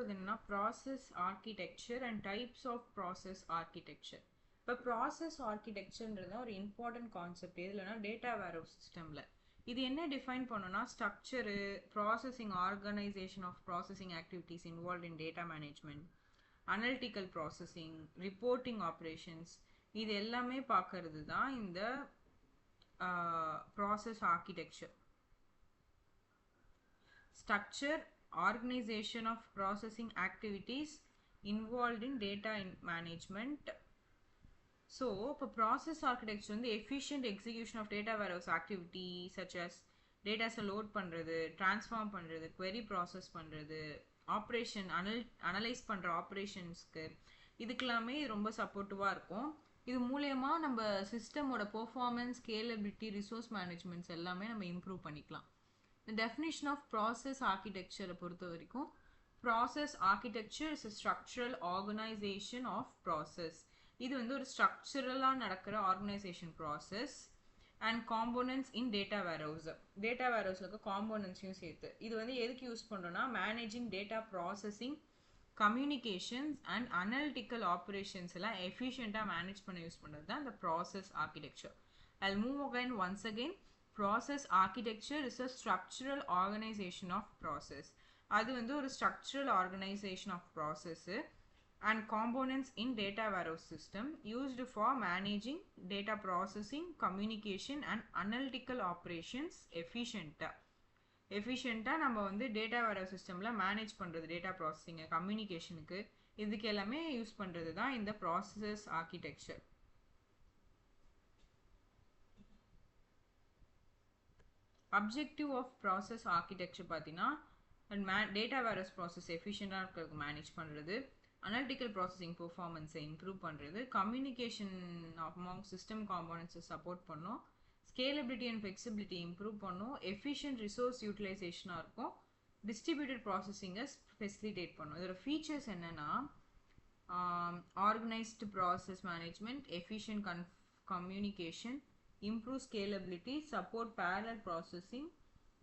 போகிறது என்னன்னா process architecture and types of process architecture. இப்போ ப்ராசஸ் ஆர்கிடெக்சர்ன்றது ஒரு இம்பார்ட்டன்ட் கான்செப்ட். எதுலனா டேட்டா வேர்ஹவுஸ் சிஸ்டமில். இது என்ன டிஃபைன் பண்ணோன்னா structure, processing organization of processing activities involve in data management, analytical processing, reporting operations, இது எல்லாமே பார்க்கறது தான் இந்த process architecture. Structure, organization of processing activities involved in data management. So, இப்போ process architecture வந்து efficient execution of data warehouse activity such as data load பண்ணுறது, transform பண்ணுறது, query process பண்ணுறது, operation analyze பண்ணுற ஆப்ரேஷன்ஸ்க்கு இதுக்கெல்லாமே ரொம்ப சப்போர்ட்டிவாக இருக்கும். இது மூலயமா நம்ம சிஸ்டமோட பெர்ஃபார்மன்ஸ், ஸ்கேலபிலிட்டி, ரிசோர்ஸ் மேனேஜ்மெண்ட்ஸ் எல்லாமே நம்ம இம்ப்ரூவ் பண்ணிக்கலாம். The definition of process architecture பொறுத்த வரைக்கும் process architecture is a structural organization of process. இது வந்து ஒரு ஸ்ட்ரக்சரலாக நடக்கிற organisation process and components in data warehouse. Data வேர்ஹவுஸில் இருக்க காம்போனன்ட்ஸையும் சேர்த்து இது வந்து எதுக்கு யூஸ் பண்ணுறோன்னா managing data processing, communications and analytical operations எல்லாம் எஃபிஷியண்ட்டாக மேனேஜ் பண்ண யூஸ் பண்ணுறது தான் இந்த process architecture. I'll move again once again. Process architecture is a structural organization of process. அது வந்து ஒரு structural organization of process and components in data warehouse system used for managing data processing, communication and analytical operations efficientா நம்ம வந்து data warehouse systemல manage பண்றது, data processing, communicationக்கு இதுக்கு எல்லாமே use பண்றது தான் இந்த process architecture. Objective of process architecture பார்த்தீங்கன்னா data warehouse process எஃபிஷியண்டாக இருக்கிறதுக்கு மேனேஜ் பண்ணுறது, அனலிட்டிக்கல் ப்ராசஸிங் பெர்ஃபார்மன்ஸை இம்ப்ரூவ் பண்ணுறது, கம்யூனிகேஷன் அமாங் சிஸ்டம் காம்போனன்ட்ஸை சப்போர்ட் பண்ணும், ஸ்கேலபிலிட்டி அண்ட் ஃப்ளெக்சிபிலிட்டி இம்ப்ரூவ் பண்ணும், எஃபிஷியன்ட் ரிசோர்ஸ் யூட்டிலைசேஷனாக இருக்கும், டிஸ்ட்ரிபியூட்டட் ப்ராசஸிங்கை ஃபெசிலிட்டேட் பண்ணும். இதோட ஃபீச்சர்ஸ் என்னென்னா organised process management, efficient communication, improve scalability, support parallel processing,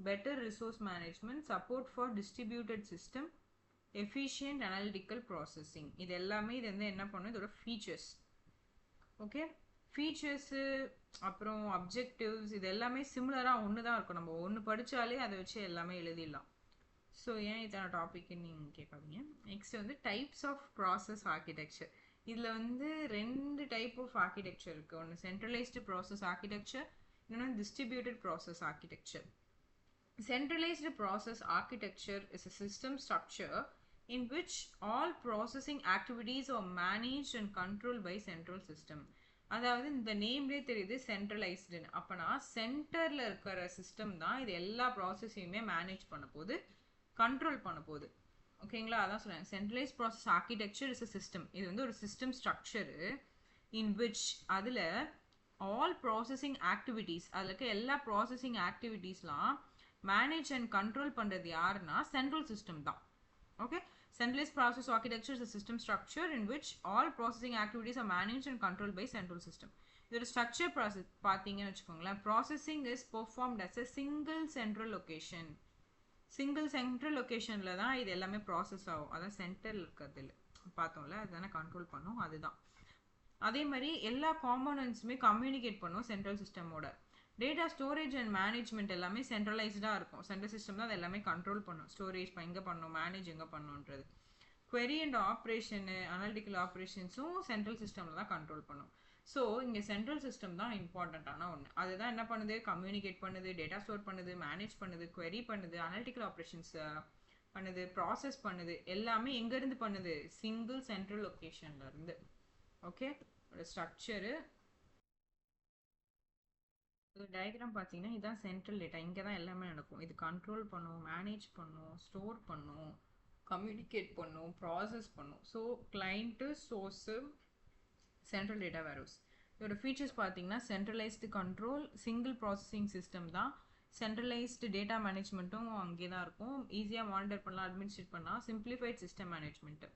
better resource management, support for distributed system, efficient analytical processing. இது எல்லாமே இது வந்து என்ன பண்ணும், இதோட ஃபீச்சர்ஸ். ஓகே, ஃபீச்சர்ஸு அப்புறம் அப்ஜெக்டிவ்ஸ் இது எல்லாமே சிமிலராக ஒன்று தான் இருக்கும். நம்ம ஒன்று படித்தாலே அதை வச்சு எல்லாமே எழுதிடலாம். ஸோ ஏன் இதான டாபிக்னு நீங்கள் கேட்காதீங்க. நெக்ஸ்ட் வந்து டைப்ஸ் ஆஃப் ப்ராசஸ் ஆர்கிடெக்சர். இதில் வந்து ரெண்டு டைப் ஆஃப் ஆர்கிடெக்சர் இருக்குது. ஒன்று சென்ட்ரலைஸ்டு ப்ராசஸ் ஆர்கிடெக்சர், இன்னொன்று distributed process architecture. Centralized process architecture is a system structure in which all processing activities are managed and controlled by central system. அதாவது இந்த நேம்லேயே தெரியுது சென்ட்ரலைஸ்டுன்னு. அப்போனா சென்டரில் இருக்கிற சிஸ்டம் தான் இது எல்லா ப்ராசஸையுமே மேனேஜ் பண்ண போகுது, கண்ட்ரோல் பண்ண போகுது. ஓகேங்களா, அதான் சொல்லுவேன். Centralised process architecture is a system. இது வந்து ஒரு சிஸ்டம் ஸ்ட்ரக்சரு இன் விச் அதில் ஆல் ப்ராசஸிங் ஆக்டிவிட்டீஸ், அதில் இருக்க எல்லா ப்ராசஸிங் ஆக்டிவிட்டீஸ்லாம் மேனேஜ் அண்ட் கண்ட்ரோல் பண்ணுறது யாருன்னா சென்ட்ரல் சிஸ்டம் தான். Okay, centralized process architecture is a system structure in which all processing activities are managed and controlled by central system. இதோட structure process பார்த்தீங்கன்னு வச்சுக்கோங்களேன், processing is performed as a single central location. Single central லொக்கேஷனில் தான் இது எல்லாமே process ஆகும். அதான் சென்டரில் இருக்கிறதுல பார்த்தோம்ல, அதுதானே கண்ட்ரோல் பண்ணும், அதுதான். அதே மாதிரி எல்லா காம்போனன்ட்ஸுமே கம்யூனிகேட் பண்ணும் சென்ட்ரல் சிஸ்டமோட. டேட்டா ஸ்டோரேஜ் அண்ட் மேனேஜ்மெண்ட் எல்லாமே சென்ட்ரலைஸ்டாக இருக்கும். சென்ட்ரல் சிஸ்டம் தான் அது எல்லாமே கண்ட்ரோல் பண்ணும். ஸ்டோரேஜ் எங்கே பண்ணணும், மேனேஜ் எங்கே பண்ணணுன்றது. query அண்ட் ஆப்ரேஷனு, அனலிட்டிக்கல் ஆப்ரேஷன்ஸும் சென்ட்ரல் சிஸ்டமில் தான் கண்ட்ரோல் பண்ணும். ஸோ இங்கே சென்ட்ரல் சிஸ்டம் தான் இம்பார்ட்டண்ட்டான ஒன்று. அதுதான் என்ன பண்ணுது, கம்யூனிகேட் பண்ணுது, டேட்டா ஸ்டோர் பண்ணுது, மேனேஜ் பண்ணுது, query பண்ணுது, அனலிட்டிக்கல் ஆப்ரேஷன்ஸ் பண்ணுது, ப்ராசஸ் பண்ணுது, எல்லாமே எங்கேருந்து பண்ணுது, சிங்கிள் சென்ட்ரல் லொக்கேஷன்லேருந்து. ஓகே, ஒரு ஸ்ட்ரக்சரு டயக்ராம் பார்த்தீங்கன்னா இதுதான் சென்ட்ரல் டேட்டா. இங்கே தான் எல்லாமே நடக்கும். இது கண்ட்ரோல் பண்ணும், மேனேஜ் பண்ணும், ஸ்டோர் பண்ணும், கம்யூனிகேட் பண்ணும், ப்ராசஸ் பண்ணும். So client, source, central data warehouse. இதோட ஃபீச்சர்ஸ் பார்த்தீங்கன்னா centralised control, single processing system தான், சென்ட்ரலைஸ்டு டேட்டா மேனேஜ்மெண்ட்டும் அங்கே தான் இருக்கும், ஈஸியாக மானிட்டர் பண்ணலாம், அட்மினிஸ்ட்ரேட் பண்ணலாம், simplified system management.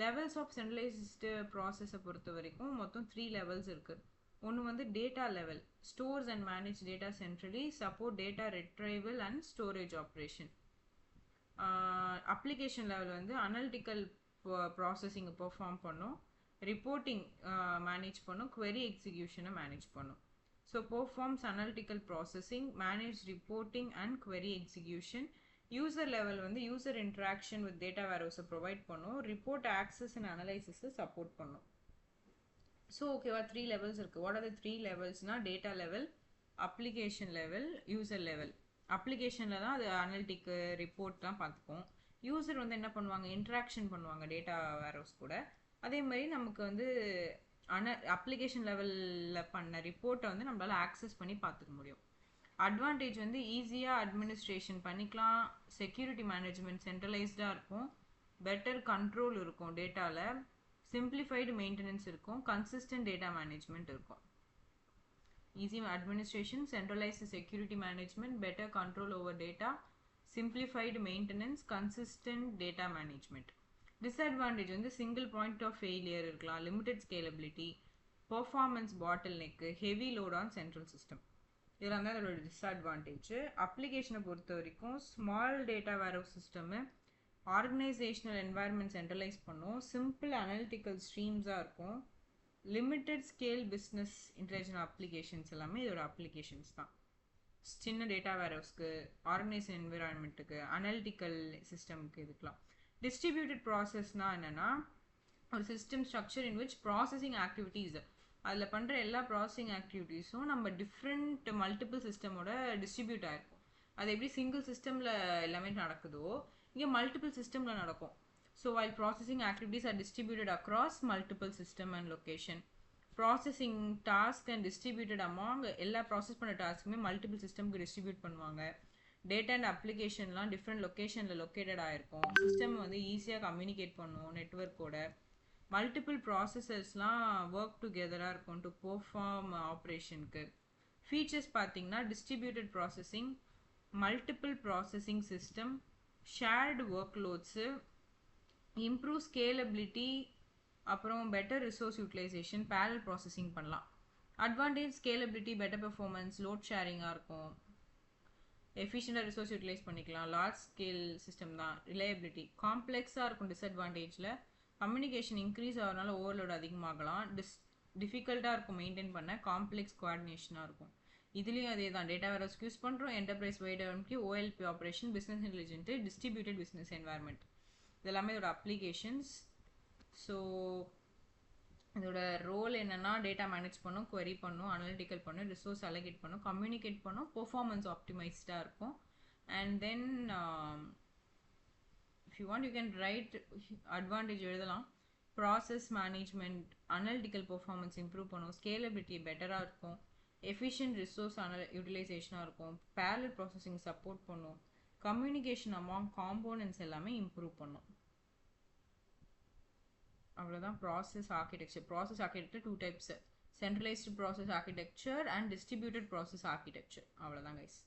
Levels of centralised ப்ராசஸை பொறுத்த வரைக்கும் மொத்தம் 3 லெவல்ஸ் இருக்குது. ஒன்று வந்து data level, stores and manage data centrally, support data retrieval and storage operation. Application level வந்து அனலிட்டிக்கல் ப்ராசஸிங்கை பெர்ஃபார்ம் பண்ணும், ரிப்போர்ட்டிங் மேனேஜ் பண்ணும், query எக்ஸிக்யூஷனை மேனேஜ் பண்ணும். So performs analytical processing, manage reporting and query execution. User level வந்து user interaction with data வேர்ஹவுஸை provide பண்ணும், report access and அனலைசிஸை support பண்ணும். ஸோ ஓகேவா, 3 levels இருக்குது. வாட் ஆர் த 3 levelsனா data level, application level, user level. அப்ளிகேஷனில் தான் அது அனலிட்டிக்கு ரிப்போர்ட்லாம் பார்த்துப்போம். யூசர் வந்து என்ன பண்ணுவாங்க, இன்ட்ராக்ஷன் பண்ணுவாங்க டேட்டா வேர்ஹவுஸ் கூட. அதே மாதிரி நமக்கு வந்து அப்ளிகேஷன் லெவலில் பண்ண ரிப்போர்ட்டை வந்து நம்மளால் ஆக்சஸ் பண்ணி பார்த்துக்க முடியும். அட்வான்டேஜ் வந்து ஈஸியாக அட்மினிஸ்ட்ரேஷன் பண்ணிக்கலாம், செக்யூரிட்டி மேனேஜ்மெண்ட் சென்ட்ரலைஸ்டாக இருக்கும், பெட்டர் கண்ட்ரோல் இருக்கும் டேட்டாவில், சிம்பிளிஃபைடு மெயின்டெனன்ஸ் இருக்கும், கன்சிஸ்டன்ட் டேட்டா மேனேஜ்மெண்ட் இருக்கும். Easy administration, centralized security management, better control over data, simplified maintenance, consistent data management. Disadvantage வந்து single point of failure இருக்கலாம், limited scalability, performance bottleneck, heavy load on central system. இதெல்லாம் தான் அதோட disadvantage. அப்ளிகேஷனை பொறுத்த வரைக்கும் small data warehouse system, organisational environment centralise பண்ணும், simple analytical ஸ்ட்ரீம்ஸாக இருக்கும், limited scale business intelligent applications எல்லாமே இதோட அப்ளிகேஷன்ஸ் தான். சின்ன டேட்டா வேர்ஹவுஸ்க்கு, ஆர்கனைசேஷன் என்விரான்மெண்ட்டுக்கு, அனலிட்டிக்கல் சிஸ்டம்க்கு, இதுக்கெலாம். டிஸ்ட்ரிபியூட்டட் ப்ராசஸ்னால் என்னென்னா, ஒரு system structure in which processing activities, அதில் பண்ணுற எல்லா ப்ராசஸிங் ஆக்டிவிட்டீஸும் நம்ம டிஃப்ரெண்ட் மல்டிபிள் சிஸ்டமோட டிஸ்ட்ரிபியூட் ஆகிருக்கும். அது எப்படி சிங்கிள் சிஸ்டமில் எல்லாமே நடக்குதோ இங்கே மல்டிபிள் சிஸ்டமில் நடக்கும். So while processing activities are distributed across multiple system and location, processing task and distributed among எல்லா ப்ராசஸ் பண்ண டாஸ்க்குமே மல்டிபிள் சிஸ்டம்க்கு டிஸ்ட்ரிபியூட் பண்ணுவாங்க. டேட்டா அண்ட் அப்ளிகேஷன்லாம் டிஃப்ரெண்ட் லொக்கேஷனில் லொக்கேட்டட் ஆகிருக்கும். சிஸ்டம் வந்து ஈஸியாக கம்யூனிகேட் பண்ணுவோம் நெட்ஒர்க்கோட. மல்டிபிள் ப்ராசஸர்ஸ்லாம் ஒர்க் டுகெதராக இருக்கும் டு பெர்ஃபார்ம் ஆப்ரேஷனுக்கு. ஃபீச்சர்ஸ் பார்த்தீங்கன்னா distributed processing, multiple processing system, shared workloads, improve scalability, அப்புறம் better resource utilisation, parallel processing பண்ணலாம். Advantage scalability, better performance, load ஷேரிங்காக இருக்கும், எஃபிஷியண்டாக ரிசோர்ஸ் யூட்டிலைஸ் பண்ணிக்கலாம், லார்ஜ் ஸ்கேல் சிஸ்டம் தான், ரிலையபிலிட்டி. காம்ப்ளெக்ஸாக இருக்கும் டிஸ்அட்வான்டேஜில், கம்யூனிகேஷன் இன்க்ரீஸ் ஆகிறதுனால ஓவர்லோட் அதிகமாகலாம், டிஃபிகல்ட்டாக இருக்கும் மெயின்டைன் பண்ண, காம்ப்ளெக்ஸ் கோஆர்டினேஷனாக இருக்கும். இதுலேயும் அதே தான், டேட்டா வேர்ஹவுஸ் யூஸ் பண்ணுறோம், enterprise wide OLP operation, business intelligent, distributed business environment, இதெல்லாமே இதோட அப்ளிகேஷன்ஸ். ஸோ இதோட ரோல் என்னென்னா டேட்டா மேனேஜ் பண்ணும், query பண்ணும், அனலிட்டிக்கல் பண்ணும், ரிசோர்ஸ் அலோகேட் பண்ணும், கம்யூனிகேட் பண்ணும், பெர்ஃபார்மன்ஸ் ஆப்டிமைஸ்டாக இருக்கும். And then if you want you can write advantage எழுதலாம். Process management, analytical performance improve பண்ணும், ஸ்கேலபிலிட்டி பெட்டராக இருக்கும், எஃபிஷியன்ட் ரிசோர்ஸ் யூட்டிலைசேஷனாக இருக்கும், பேரலல் ப்ராசஸிங் சப்போர்ட் பண்ணும், கம்யூனிகேஷன் அமாங் காம்போனன்ட்ஸ் எல்லாமே இம்ப்ரூவ் பண்ணும். அவ்வளோதான் process architecture. Process architecture 2 types, centralised process architecture and distributed process architecture. அவ்வளோதான் கைஸ்.